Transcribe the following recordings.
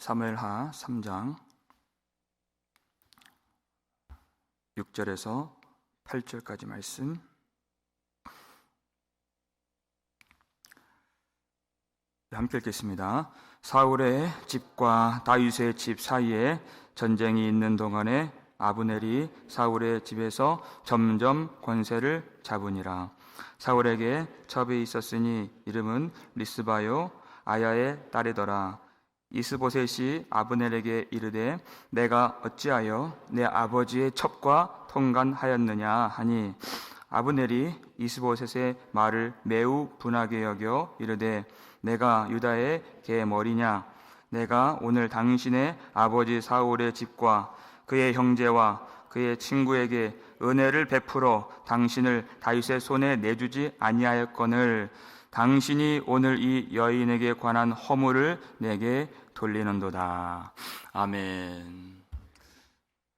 사무엘하 3장 6절에서 8절까지 말씀. 함께 읽겠습니다. 사울의 집과 다윗의 집 사이에 전쟁이 있는 동안에 아브넬이 사울의 집에서 점점 권세를 잡으니라. 사울에게 첩이 있었으니 이름은 리스바요 아야의 딸이더라. 이스보셋이 아브넬에게 이르되 내가 어찌하여 내 아버지의 첩과 통간하였느냐 하니 아브넬이 이스보셋의 말을 매우 분하게 여겨 이르되 내가 유다의 개 머리냐? 내가 오늘 당신의 아버지 사울의 집과 그의 형제와 그의 친구에게 은혜를 베풀어 당신을 다윗의 손에 내주지 아니하였거늘 당신이 오늘 이 여인에게 관한 허물을 내게 돌리는도다. 아멘.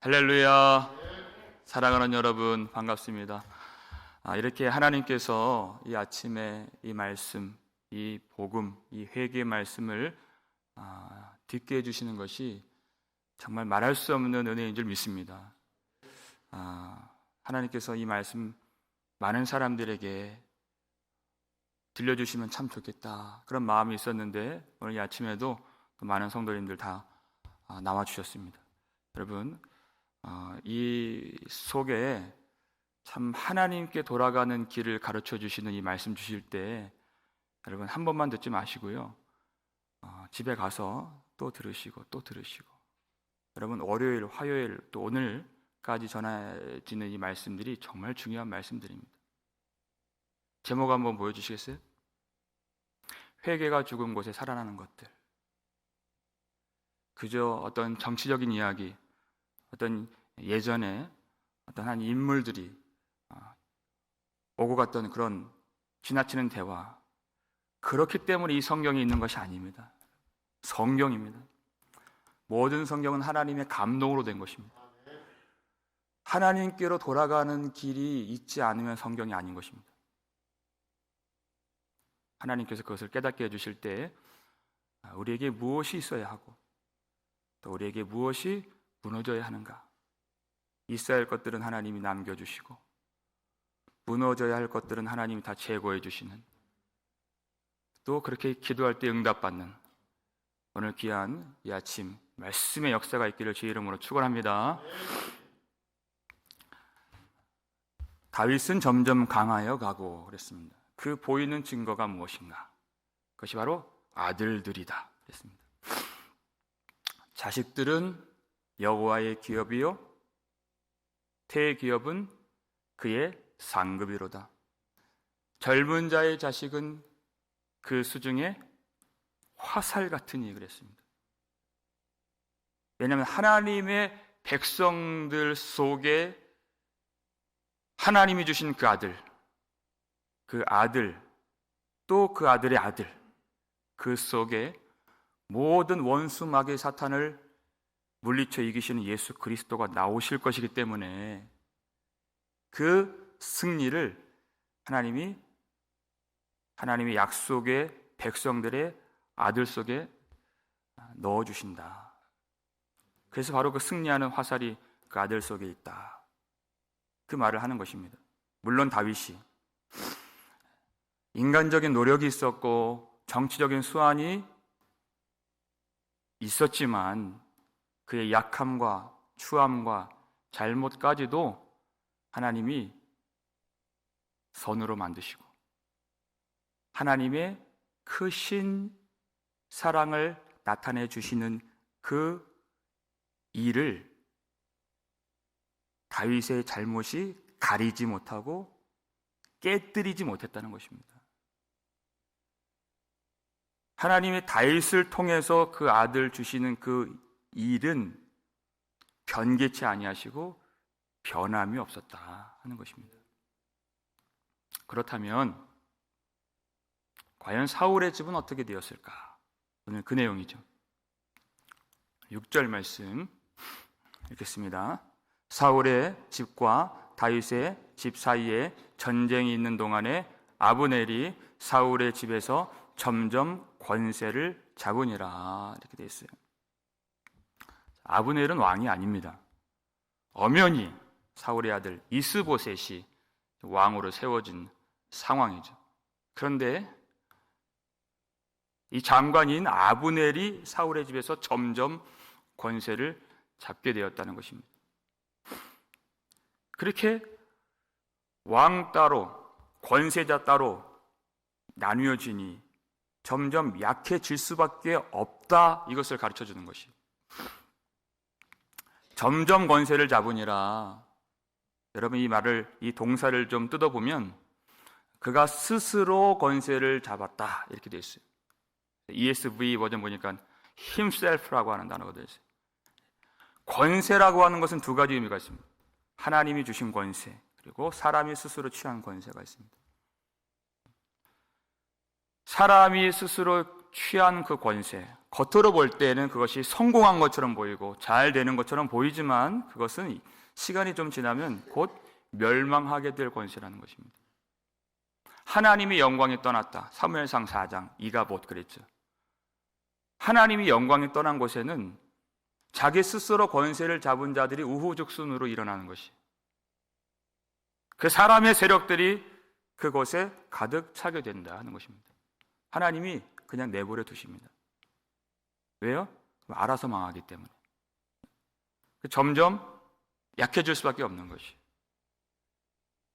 할렐루야. 사랑하는 여러분 반갑습니다. 이렇게 하나님께서 이 아침에 이 말씀, 이 복음, 이 회개의 말씀을 듣게 해주시는 것이 정말 말할 수 없는 은혜인 줄 믿습니다. 하나님께서 이 말씀 많은 사람들에게 들려주시면 참 좋겠다 그런 마음이 있었는데 오늘 이 아침에도 많은 성도님들 다 나와주셨습니다. 여러분 이 속에 참 하나님께 돌아가는 길을 가르쳐 주시는 이 말씀 주실 때 여러분 한 번만 듣지 마시고요 집에 가서 또 들으시고 또 들으시고 여러분 월요일, 화요일 또 오늘까지 전해지는 이 말씀들이 정말 중요한 말씀들입니다. 제목 한번 보여주시겠어요? 회개가 죽은 곳에 살아나는 것들. 그저 어떤 정치적인 이야기, 어떤 예전에 어떤 한 인물들이 오고 갔던 그런 지나치는 대화, 그렇기 때문에 이 성경이 있는 것이 아닙니다. 성경입니다. 모든 성경은 하나님의 감동으로 된 것입니다. 하나님께로 돌아가는 길이 있지 않으면 성경이 아닌 것입니다. 하나님께서 그것을 깨닫게 해주실 때 우리에게 무엇이 있어야 하고 또 우리에게 무엇이 무너져야 하는가, 있어야 할 것들은 하나님이 남겨주시고 무너져야 할 것들은 하나님이 다 제거해 주시는, 또 그렇게 기도할 때 응답받는 오늘 귀한 이 아침 말씀의 역사가 있기를 주의 이름으로 축원합니다. 다윗은 점점 강하여 가고 그랬습니다. 그 보이는 증거가 무엇인가? 그것이 바로 아들들이다 그랬습니다. 자식들은 여호와의 기업이요 태의 기업은 그의 상급이로다. 젊은 자의 자식은 그 수중에 화살 같으니 그랬습니다. 왜냐하면 하나님의 백성들 속에 하나님이 주신 그 아들 또 그 아들의 아들, 그 속에 모든 원수 마귀 사탄을 물리쳐 이기시는 예수 그리스도가 나오실 것이기 때문에 그 승리를 하나님이 하나님의 약속의 백성들의 아들 속에 넣어주신다. 그래서 바로 그 승리하는 화살이 그 아들 속에 있다, 그 말을 하는 것입니다. 물론 다윗이 인간적인 노력이 있었고 정치적인 수완이 있었지만 그의 약함과 추함과 잘못까지도 하나님이 선으로 만드시고 하나님의 크신 사랑을 나타내 주시는 그 일을 다윗의 잘못이 가리지 못하고 깨뜨리지 못했다는 것입니다. 하나님의 다윗을 통해서 그 아들 주시는 그 일은 변개치 아니하시고 변함이 없었다 하는 것입니다. 그렇다면 과연 사울의 집은 어떻게 되었을까? 오늘 그 내용이죠. 6절 말씀 읽겠습니다. 사울의 집과 다윗의 집 사이에 전쟁이 있는 동안에 아브넬이 사울의 집에서 점점 권세를 잡으니라, 이렇게 되어 있어요. 아브넬은 왕이 아닙니다. 엄연히 사울의 아들 이스보셋이 왕으로 세워진 상황이죠. 그런데 이 장관인 아브넬이 사울의 집에서 점점 권세를 잡게 되었다는 것입니다. 그렇게 왕 따로 권세자 따로 나뉘어지니 점점 약해질 수밖에 없다, 이것을 가르쳐 주는 것이. 점점 권세를 잡으니라. 여러분, 이 동사를 좀 뜯어보면 그가 스스로 권세를 잡았다, 이렇게 되어 있어요. ESV 버전 보니까 himself라고 하는 단어가 되어 있어요. 권세라고 하는 것은 두 가지 의미가 있습니다. 하나님이 주신 권세, 그리고 사람이 스스로 취한 권세가 있습니다. 사람이 스스로 취한 그 권세, 겉으로 볼 때는 그것이 성공한 것처럼 보이고 잘 되는 것처럼 보이지만 그것은 시간이 좀 지나면 곧 멸망하게 될 권세라는 것입니다. 하나님의 영광이 떠났다. 사무엘상 4장 이가봇 그랬죠. 하나님이 영광이 떠난 곳에는 자기 스스로 권세를 잡은 자들이 우후죽순으로 일어나는 것이, 그 사람의 세력들이 그곳에 가득 차게 된다는 것입니다. 하나님이 그냥 내버려 두십니다. 왜요? 알아서 망하기 때문에. 점점 약해질 수밖에 없는 것이.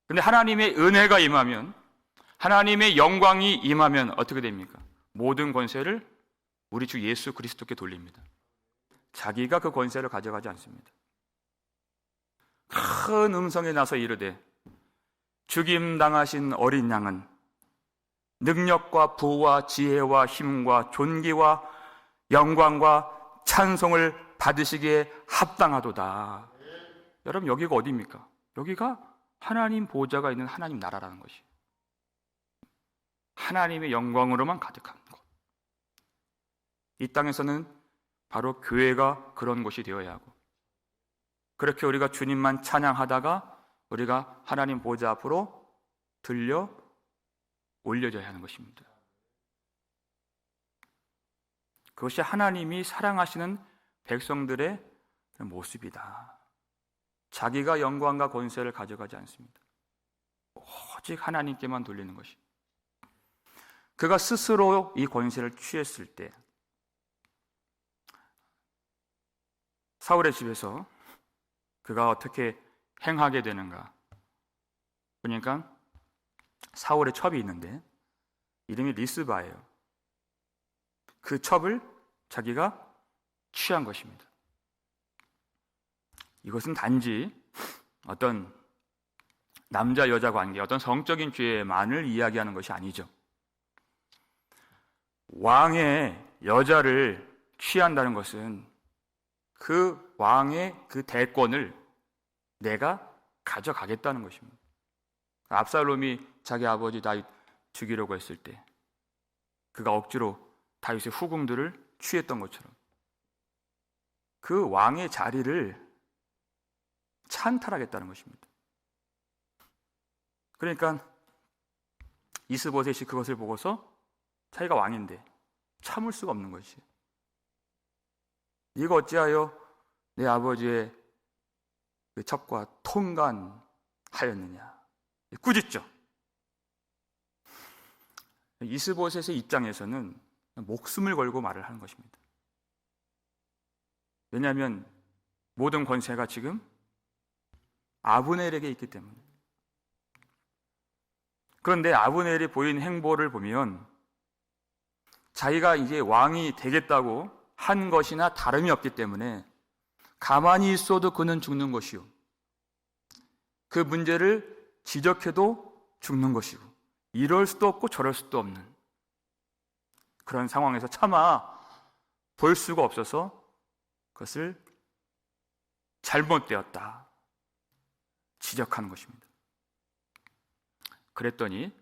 그런데 하나님의 은혜가 임하면, 하나님의 영광이 임하면 어떻게 됩니까? 모든 권세를 우리 주 예수 그리스도께 돌립니다. 자기가 그 권세를 가져가지 않습니다. 큰 음성이 나서 이르되 죽임당하신 어린 양은 능력과 부와 지혜와 힘과 존귀와 영광과 찬송을 받으시기에 합당하도다. 여러분, 여기가 어디입니까? 여기가 하나님 보좌가 있는 하나님 나라라는 것이, 하나님의 영광으로만 가득한 것. 이 땅에서는 바로 교회가 그런 곳이 되어야 하고, 그렇게 우리가 주님만 찬양하다가 우리가 하나님 보좌 앞으로 들려 올려져야 하는 것입니다. 그것이 하나님이 사랑하시는 백성들의 모습이다. 자기가 영광과 권세를 가져가지 않습니다. 오직 하나님께만 돌리는 것이. 그가 스스로 이 권세를 취했을 때 사울의 집에서 그가 어떻게 행하게 되는가 보니까 사울의 첩이 있는데 이름이 리스바예요. 그 첩을 자기가 취한 것입니다. 이것은 단지 어떤 남자 여자 관계, 어떤 성적인 죄만을 이야기하는 것이 아니죠. 왕의 여자를 취한다는 것은 그 왕의 그 대권을 내가 가져가겠다는 것입니다. 압살롬이 자기 아버지 다윗 죽이려고 했을 때 그가 억지로 다윗의 후궁들을 취했던 것처럼 그 왕의 자리를 찬탈하겠다는 것입니다. 그러니까 이스보셋이 그것을 보고서 자기가 왕인데 참을 수가 없는 것이, 네가 어찌하여 내 아버지의 그 첩과 통간하였느냐, 꾸짖죠. 이스보셋의 입장에서는 목숨을 걸고 말을 하는 것입니다. 왜냐하면 모든 권세가 지금 아브넬에게 있기 때문에. 그런데 아브넬이 보인 행보를 보면 자기가 이제 왕이 되겠다고 한 것이나 다름이 없기 때문에 가만히 있어도 그는 죽는 것이요, 그 문제를 지적해도 죽는 것이고, 이럴 수도 없고 저럴 수도 없는 그런 상황에서 차마 볼 수가 없어서 그것을 잘못되었다 지적하는 것입니다. 그랬더니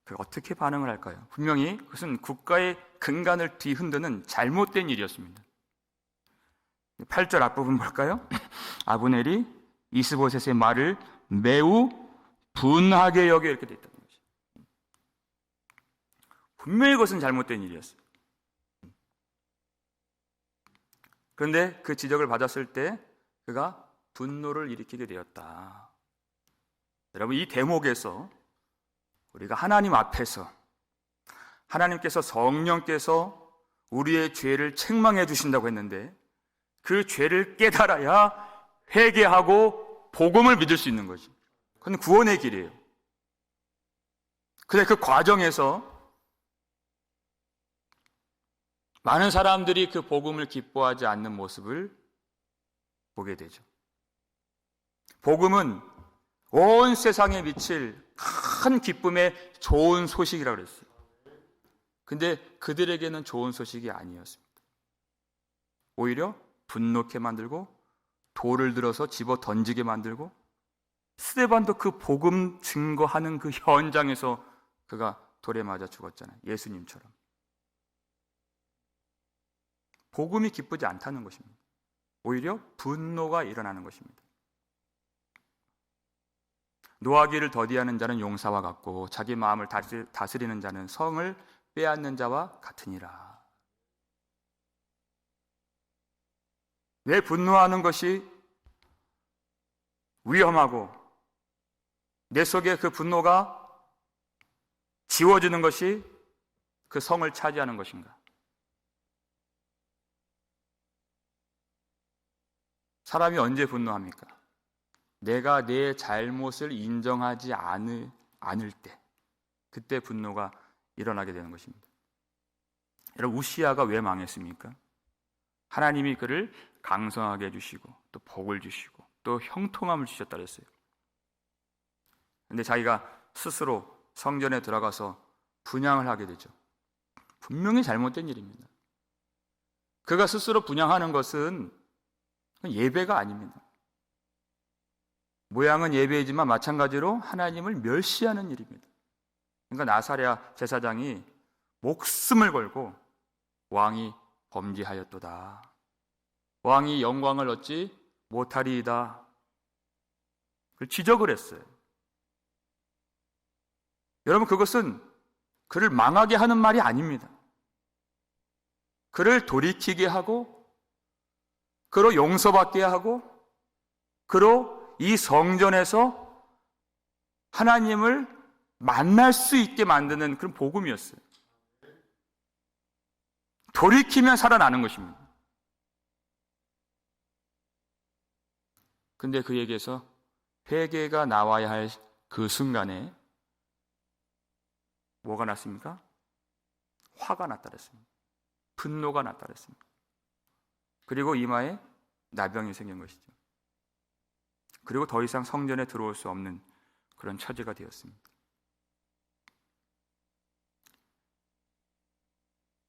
그가 어떻게 반응을 할까요? 분명히 그것은 국가의 근간을 뒤흔드는 잘못된 일이었습니다. 8절 앞부분 볼까요? 아브넬이 이스보셋의 말을 매우 분하게 여겨, 이렇게 되어 있다는 것이죠. 분명히 그것은 잘못된 일이었어요. 그런데 그 지적을 받았을 때 그가 분노를 일으키게 되었다. 여러분, 이 대목에서 우리가 하나님 앞에서 하나님께서 성령께서 우리의 죄를 책망해 주신다고 했는데 그 죄를 깨달아야 회개하고 복음을 믿을 수 있는 거지. 그건 구원의 길이에요. 근데 그 과정에서 많은 사람들이 그 복음을 기뻐하지 않는 모습을 보게 되죠. 복음은 온 세상에 미칠 큰 기쁨의 좋은 소식이라고 그랬어요. 근데 그들에게는 좋은 소식이 아니었습니다. 오히려 분노케 만들고 돌을 들어서 집어 던지게 만들고, 스데반도 그 복음 증거하는 그 현장에서 그가 돌에 맞아 죽었잖아요. 예수님처럼. 복음이 기쁘지 않다는 것입니다. 오히려 분노가 일어나는 것입니다. 노하기를 더디하는 자는 용사와 같고 자기 마음을 다스리는 자는 성을 빼앗는 자와 같으니라. 왜 분노하는 것이 위험하고 내 속에 그 분노가 지워지는 것이 그 성을 차지하는 것인가? 사람이 언제 분노합니까? 내가 내 잘못을 인정하지 않을 때, 그때 분노가 일어나게 되는 것입니다. 여러분, 우시아가 왜 망했습니까? 하나님이 그를 강성하게 해주시고 또 복을 주시고 또 형통함을 주셨다 그랬어요. 그런데 자기가 스스로 성전에 들어가서 분향을 하게 되죠. 분명히 잘못된 일입니다. 그가 스스로 분향하는 것은 예배가 아닙니다. 모양은 예배이지만 마찬가지로 하나님을 멸시하는 일입니다. 그러니까 나사랴 제사장이 목숨을 걸고 왕이 범죄하였도다, 왕이 영광을 얻지 못하리이다, 그걸 지적을 했어요. 여러분, 그것은 그를 망하게 하는 말이 아닙니다. 그를 돌이키게 하고 그로 용서받게 하고 그로 이 성전에서 하나님을 만날 수 있게 만드는 그런 복음이었어요. 돌이키면 살아나는 것입니다. 근데 그에게서 회개가 나와야 할 그 순간에 뭐가 났습니까? 화가 났다 그랬습니다. 분노가 났다 그랬습니다. 그리고 이마에 나병이 생긴 것이죠. 그리고 더 이상 성전에 들어올 수 없는 그런 처지가 되었습니다.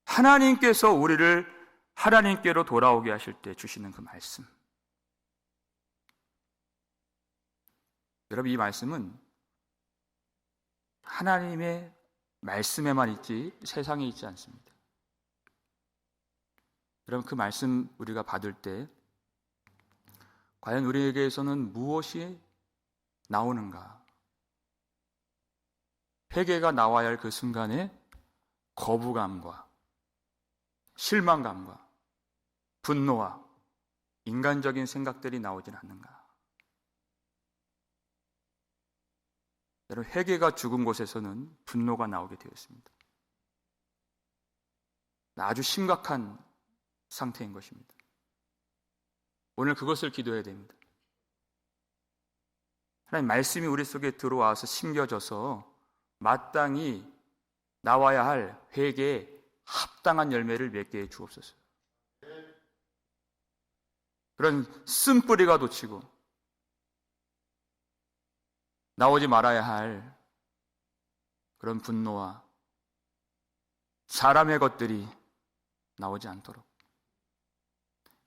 하나님께서 우리를 하나님께로 돌아오게 하실 때 주시는 그 말씀, 여러분, 이 말씀은 하나님의 말씀에만 있지 세상에 있지 않습니다. 여러분, 그 말씀 우리가 받을 때 과연 우리에게서는 무엇이 나오는가? 회개가 나와야 할 그 순간에 거부감과 실망감과 분노와 인간적인 생각들이 나오진 않는가? 여러분, 회개가 죽은 곳에서는 분노가 나오게 되어 있습니다. 아주 심각한 상태인 것입니다. 오늘 그것을 기도해야 됩니다. 하나님, 말씀이 우리 속에 들어와서 심겨져서 마땅히 나와야 할 회개에 합당한 열매를 맺게 해 주옵소서. 그런 쓴뿌리가 돋치고 나오지 말아야 할 그런 분노와 사람의 것들이 나오지 않도록.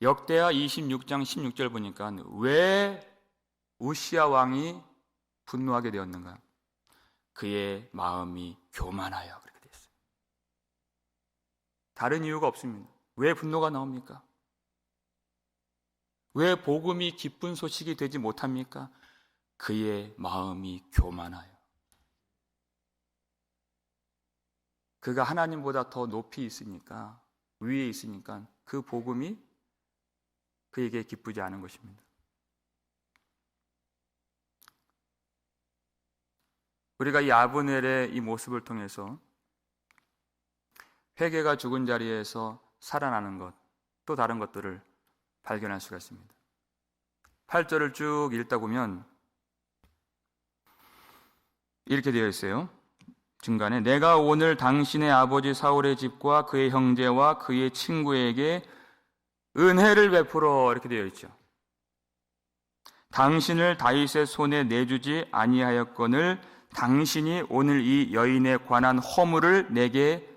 역대하 26장 16절 보니까 왜 우시야 왕이 분노하게 되었는가? 그의 마음이 교만하여 그렇게 됐어요. 다른 이유가 없습니다. 왜 분노가 나옵니까? 왜 복음이 기쁜 소식이 되지 못합니까? 그의 마음이 교만하여. 그가 하나님보다 더 높이 있으니까, 위에 있으니까 그 복음이 그에게 기쁘지 않은 것입니다. 우리가 이 아브넬의 이 모습을 통해서 회개가 죽은 자리에서 살아나는 것, 또 다른 것들을 발견할 수가 있습니다. 8절을 쭉 읽다 보면 이렇게 되어 있어요. 중간에 내가 오늘 당신의 아버지 사울의 집과 그의 형제와 그의 친구에게 은혜를 베풀어, 이렇게 되어 있죠. 당신을 다윗의 손에 내주지 아니하였거늘 당신이 오늘 이 여인에 관한 허물을 내게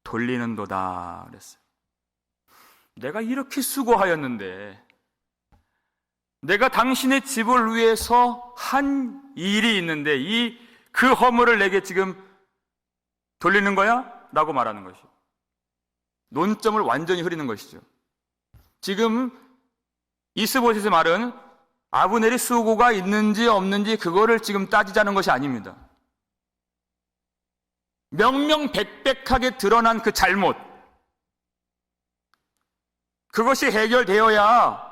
돌리는도다 그랬어요. 내가 이렇게 수고하였는데, 내가 당신의 집을 위해서 한 일이 있는데 그 허물을 내게 지금 돌리는 거야? 라고 말하는 것이죠. 논점을 완전히 흐리는 것이죠. 지금 이스보셋의 말은 아브넬이 수고가 있는지 없는지 그거를 지금 따지자는 것이 아닙니다. 명명백백하게 드러난 그 잘못, 그것이 해결되어야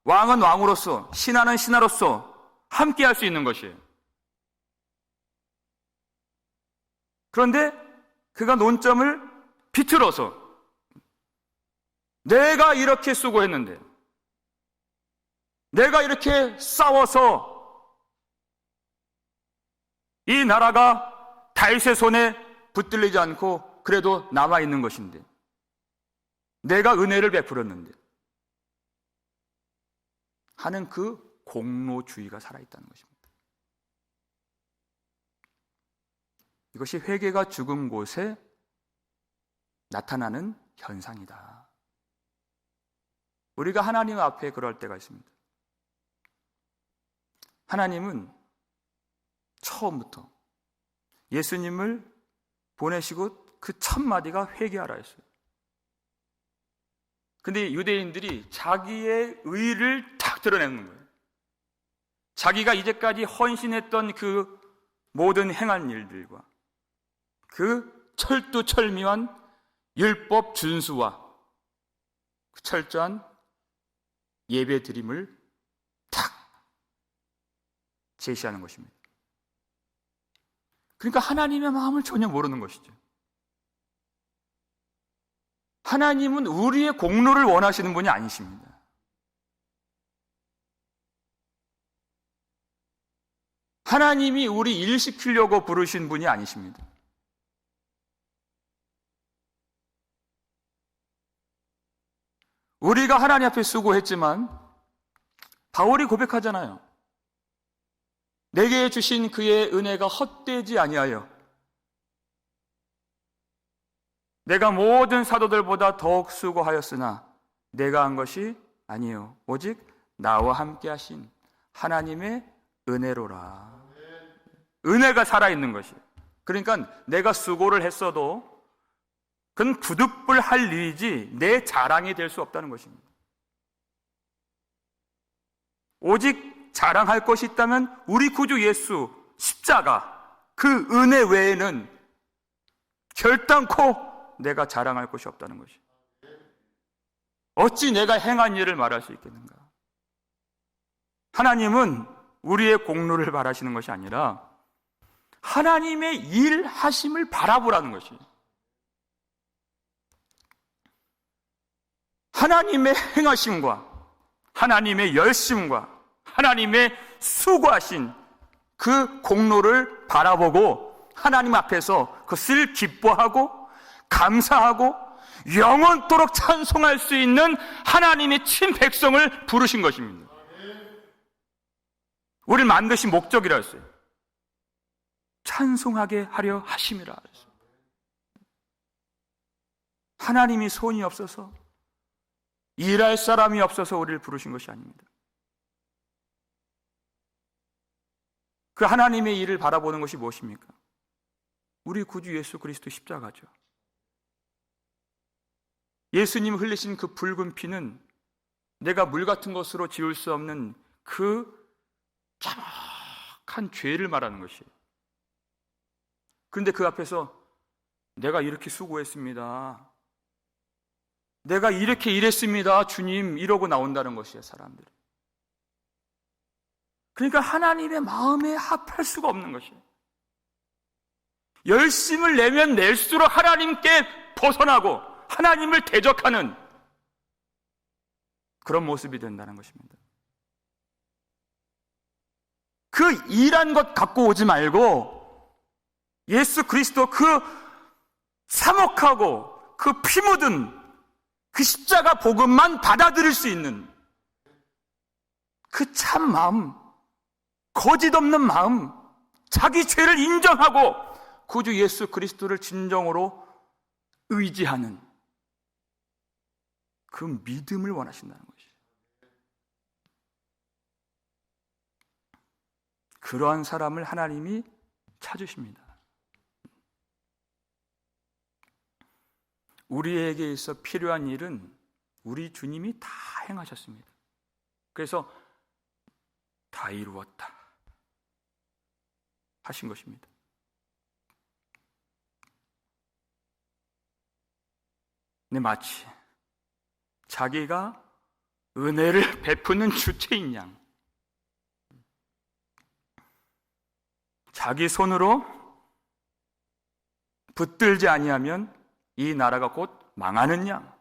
왕은 왕으로서, 신하는 신하로서 함께 할 수 있는 것이에요. 그런데 그가 논점을 비틀어서 내가 이렇게 수고했는데, 내가 이렇게 싸워서 이 나라가 다윗의 손에 붙들리지 않고 그래도 남아있는 것인데, 내가 은혜를 베풀었는데 하는 그 공로주의가 살아있다는 것입니다. 이것이 회개가 죽은 곳에 나타나는 현상이다. 우리가 하나님 앞에 그럴 때가 있습니다. 하나님은 처음부터 예수님을 보내시고 그 첫 마디가 회개하라 했어요. 근데 유대인들이 자기의 의를 탁 드러내는 거예요. 자기가 이제까지 헌신했던 그 모든 행한 일들과 그 철두철미한 율법 준수와 그 철저한 예배 드림을 탁 제시하는 것입니다. 그러니까 하나님의 마음을 전혀 모르는 것이죠. 하나님은 우리의 공로를 원하시는 분이 아니십니다. 하나님이 우리 일시키려고 부르신 분이 아니십니다. 우리가 하나님 앞에 수고했지만 바울이 고백하잖아요. 내게 주신 그의 은혜가 헛되지 아니하여 내가 모든 사도들보다 더욱 수고하였으나 내가 한 것이 아니요 오직 나와 함께 하신 하나님의 은혜로라. 은혜가 살아있는 것이에요. 그러니까 내가 수고를 했어도 그건 부득불 할 일이지 내 자랑이 될 수 없다는 것입니다. 오직 자랑할 것이 있다면 우리 구주 예수 십자가 그 은혜 외에는 결단코 내가 자랑할 것이 없다는 것이. 어찌 내가 행한 일을 말할 수 있겠는가? 하나님은 우리의 공로를 바라시는 것이 아니라 하나님의 일하심을 바라보라는 것이에요. 하나님의 행하심과 하나님의 열심과 하나님의 수고하신 그 공로를 바라보고 하나님 앞에서 그것을 기뻐하고 감사하고 영원토록 찬송할 수 있는 하나님의 친 백성을 부르신 것입니다. 우리를 만드신 목적이라 했어요. 찬송하게 하려 하심이라 했어요. 하나님이 손이 없어서, 일할 사람이 없어서 우리를 부르신 것이 아닙니다. 그 하나님의 일을 바라보는 것이 무엇입니까? 우리 구주 예수 그리스도 십자가죠. 예수님 흘리신 그 붉은 피는 내가 물 같은 것으로 지울 수 없는 그 자박한 죄를 말하는 것이에요. 그런데 그 앞에서 내가 이렇게 수고했습니다, 내가 이렇게 일했습니다, 주님, 이러고 나온다는 것이에요, 사람들이. 그러니까 하나님의 마음에 합할 수가 없는 것이에요. 열심을 내면 낼수록 하나님께 벗어나고 하나님을 대적하는 그런 모습이 된다는 것입니다. 그 일한 것 갖고 오지 말고 예수 그리스도 그 사목하고 그 피 묻은 그 십자가 복음만 받아들일 수 있는 그 참 마음, 거짓 없는 마음, 자기 죄를 인정하고 구주 예수 그리스도를 진정으로 의지하는 그 믿음을 원하신다는 것이죠. 그러한 사람을 하나님이 찾으십니다. 우리에게 있어 필요한 일은 우리 주님이 다 행하셨습니다. 그래서 다 이루었다 하신 것입니다. 근데 마치 자기가 은혜를 베푸는 주체인 양, 자기 손으로 붙들지 아니하면 이 나라가 곧 망하는 양,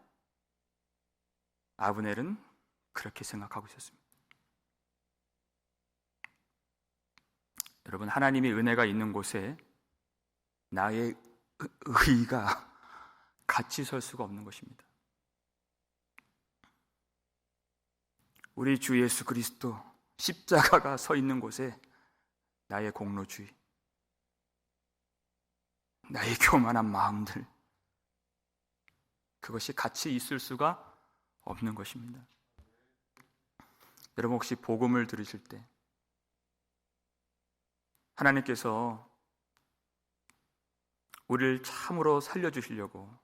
아브넬은 그렇게 생각하고 있었습니다. 여러분, 하나님의 은혜가 있는 곳에 나의 의의가 같이 설 수가 없는 것입니다. 우리 주 예수 그리스도 십자가가 서 있는 곳에 나의 공로주의, 나의 교만한 마음들, 그것이 같이 있을 수가 없는 것입니다. 여러분, 혹시 복음을 들으실 때 하나님께서 우리를 참으로 살려주시려고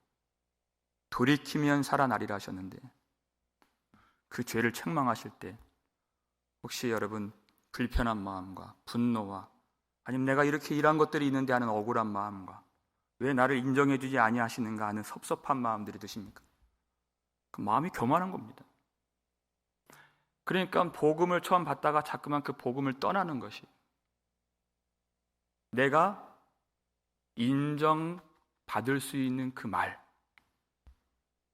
돌이키면 살아나리라 하셨는데, 그 죄를 책망하실 때 혹시 여러분 불편한 마음과 분노와, 아니면 내가 이렇게 일한 것들이 있는데 하는 억울한 마음과, 왜 나를 인정해 주지 아니하시는가 하는 섭섭한 마음들이 드십니까? 그 마음이 교만한 겁니다. 그러니까 복음을 처음 받다가 자꾸만 그 복음을 떠나는 것이, 내가 인정받을 수 있는 그 말,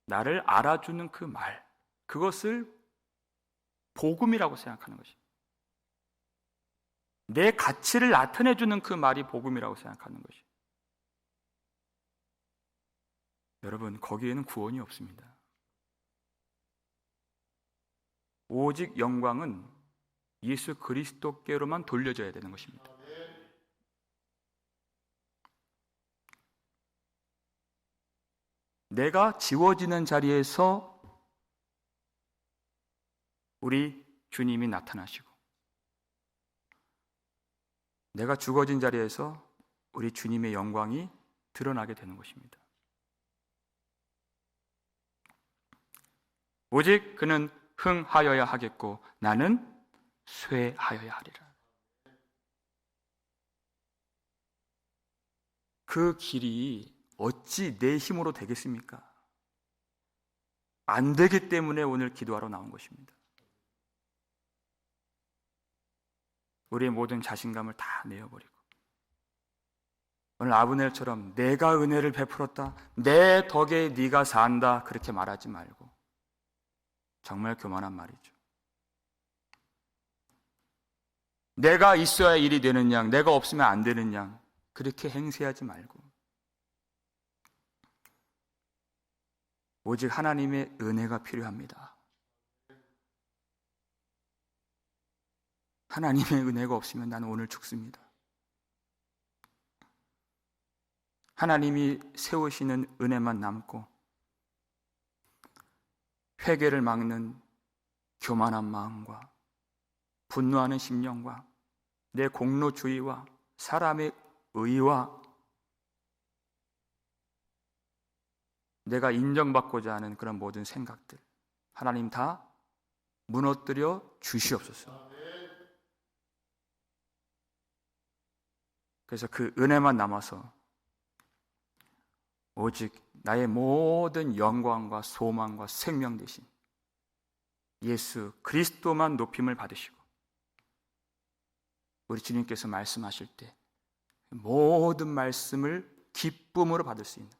나를 알아주는 그 말, 그것을 복음이라고 생각하는 것입니다. 내 가치를 나타내주는 그 말이 복음이라고 생각하는 것입니다. 여러분, 거기에는 구원이 없습니다. 오직 영광은 예수 그리스도께로만 돌려져야 되는 것입니다. 내가 지워지는 자리에서 우리 주님이 나타나시고, 내가 죽어진 자리에서 우리 주님의 영광이 드러나게 되는 것입니다. 오직 그는 흥하여야 하겠고 나는 쇠하여야 하리라. 그 길이 어찌 내 힘으로 되겠습니까? 안 되기 때문에 오늘 기도하러 나온 것입니다. 우리의 모든 자신감을 다 내어버리고, 오늘 아브넬처럼 내가 은혜를 베풀었다, 내 덕에 네가 산다, 그렇게 말하지 말고, 정말 교만한 말이죠. 내가 있어야 일이 되는 양, 내가 없으면 안 되는 양, 그렇게 행세하지 말고, 오직 하나님의 은혜가 필요합니다. 하나님의 은혜가 없으면 나는 오늘 죽습니다. 하나님이 세우시는 은혜만 남고, 회개를 막는 교만한 마음과 분노하는 심령과 내 공로주의와 사람의 의와 내가 인정받고자 하는 그런 모든 생각들, 하나님 다 무너뜨려 주시옵소서. 그래서 그 은혜만 남아서 오직 나의 모든 영광과 소망과 생명 되신 예수 그리스도만 높임을 받으시고, 우리 주님께서 말씀하실 때 모든 말씀을 기쁨으로 받을 수 있는,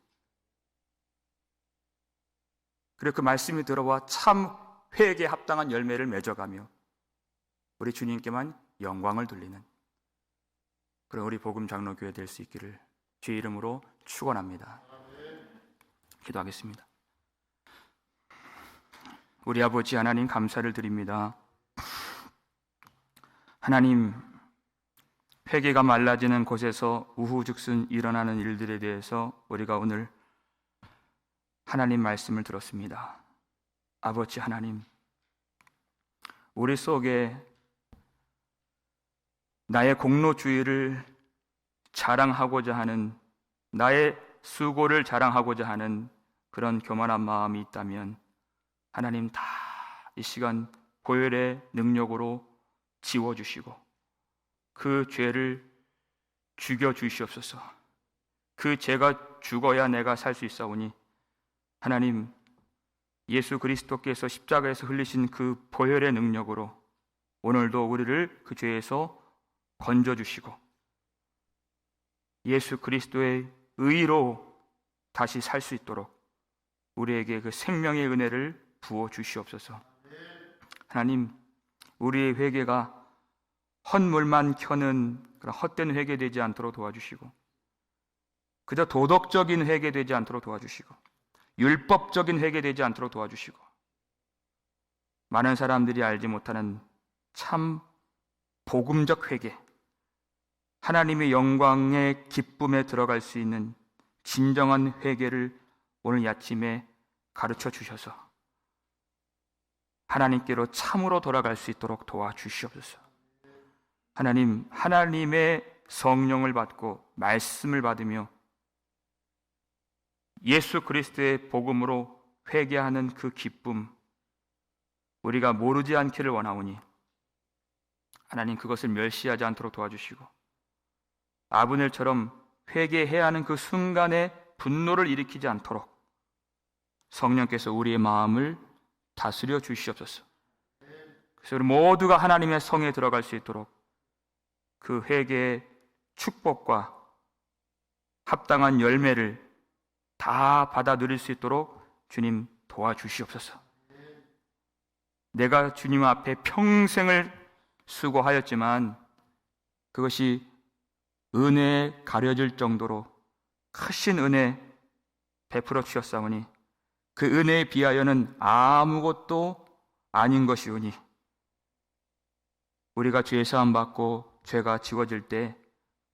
그리고 그 말씀이 들어와 참 회개에 합당한 열매를 맺어가며 우리 주님께만 영광을 돌리는 그런 우리 복음 장로교회 될 수 있기를 주의 이름으로 축원합니다. 기도하겠습니다. 우리 아버지 하나님, 감사를 드립니다. 하나님, 회개가 말라지는 곳에서 우후죽순 일어나는 일들에 대해서 우리가 오늘 하나님 말씀을 들었습니다. 아버지 하나님, 우리 속에 나의 공로주의를 자랑하고자 하는, 나의 수고를 자랑하고자 하는 그런 교만한 마음이 있다면 하나님 다 이 시간 보혈의 능력으로 지워주시고 그 죄를 죽여주시옵소서. 그 죄가 죽어야 내가 살 수 있사오니 하나님, 예수 그리스도께서 십자가에서 흘리신 그 보혈의 능력으로 오늘도 우리를 그 죄에서 건져주시고 예수 그리스도의 의로 다시 살 수 있도록 우리에게 그 생명의 은혜를 부어주시옵소서. 하나님, 우리의 회개가 헛물만 켜는 그런 헛된 회개되지 않도록 도와주시고, 그저 도덕적인 회개되지 않도록 도와주시고, 율법적인 회개되지 않도록 도와주시고, 많은 사람들이 알지 못하는 참 복음적 회개, 하나님의 영광의 기쁨에 들어갈 수 있는 진정한 회개를 오늘 이 아침에 가르쳐 주셔서 하나님께로 참으로 돌아갈 수 있도록 도와주시옵소서. 하나님, 하나님의 성령을 받고 말씀을 받으며 예수 그리스도의 복음으로 회개하는 그 기쁨, 우리가 모르지 않기를 원하오니 하나님, 그것을 멸시하지 않도록 도와주시고 아브넬처럼 회개해야 하는 그 순간에 분노를 일으키지 않도록 성령께서 우리의 마음을 다스려 주시옵소서. 그래서 우리 모두가 하나님의 성에 들어갈 수 있도록 그 회개의 축복과 합당한 열매를 다 받아 누릴 수 있도록 주님 도와주시옵소서. 내가 주님 앞에 평생을 수고하였지만 그것이 은혜에 가려질 정도로 크신 은혜 베풀어 주셨사오니 그 은혜에 비하여는 아무것도 아닌 것이오니 우리가 죄 사함 받고 죄가 지워질 때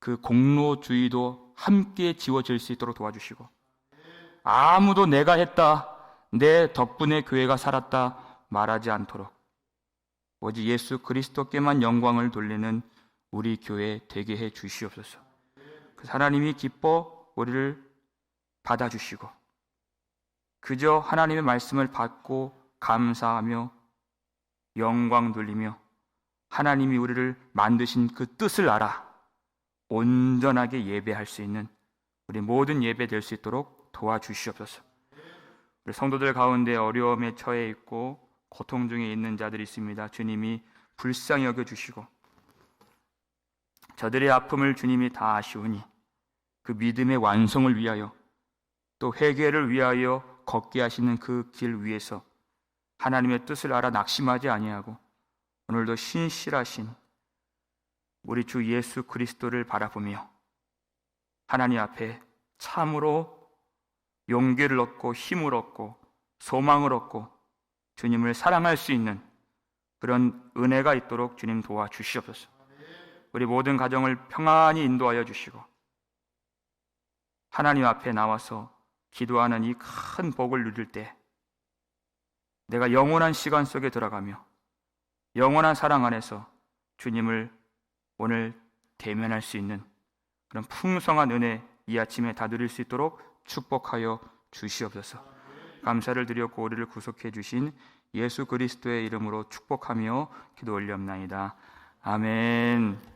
그 공로주의도 함께 지워질 수 있도록 도와주시고, 아무도 내가 했다, 내 덕분에 교회가 살았다 말하지 않도록 오직 예수 그리스도께만 영광을 돌리는 우리 교회 되게 해 주시옵소서. 그 하나님이 기뻐 우리를 받아주시고 그저 하나님의 말씀을 받고 감사하며 영광 돌리며 하나님이 우리를 만드신 그 뜻을 알아 온전하게 예배할 수 있는 우리 모든 예배 될 수 있도록 도와주시옵소서. 우리 성도들 가운데 어려움에 처해 있고 고통 중에 있는 자들이 있습니다. 주님이 불쌍히 여겨주시고 저들의 아픔을 주님이 다 아시오니 그 믿음의 완성을 위하여 또 회개를 위하여 걷게 하시는 그 길 위에서 하나님의 뜻을 알아 낙심하지 아니하고 오늘도 신실하신 우리 주 예수 그리스도를 바라보며 하나님 앞에 참으로 용기를 얻고 힘을 얻고 소망을 얻고 주님을 사랑할 수 있는 그런 은혜가 있도록 주님 도와주시옵소서. 우리 모든 가정을 평안히 인도하여 주시고 하나님 앞에 나와서 기도하는 이 큰 복을 누릴 때 내가 영원한 시간 속에 들어가며 영원한 사랑 안에서 주님을 오늘 대면할 수 있는 그런 풍성한 은혜 이 아침에 다 누릴 수 있도록 축복하여 주시옵소서. 감사를 드렸고 우리를 구속해 주신 예수 그리스도의 이름으로 축복하며 기도 올리옵나이다. 아멘.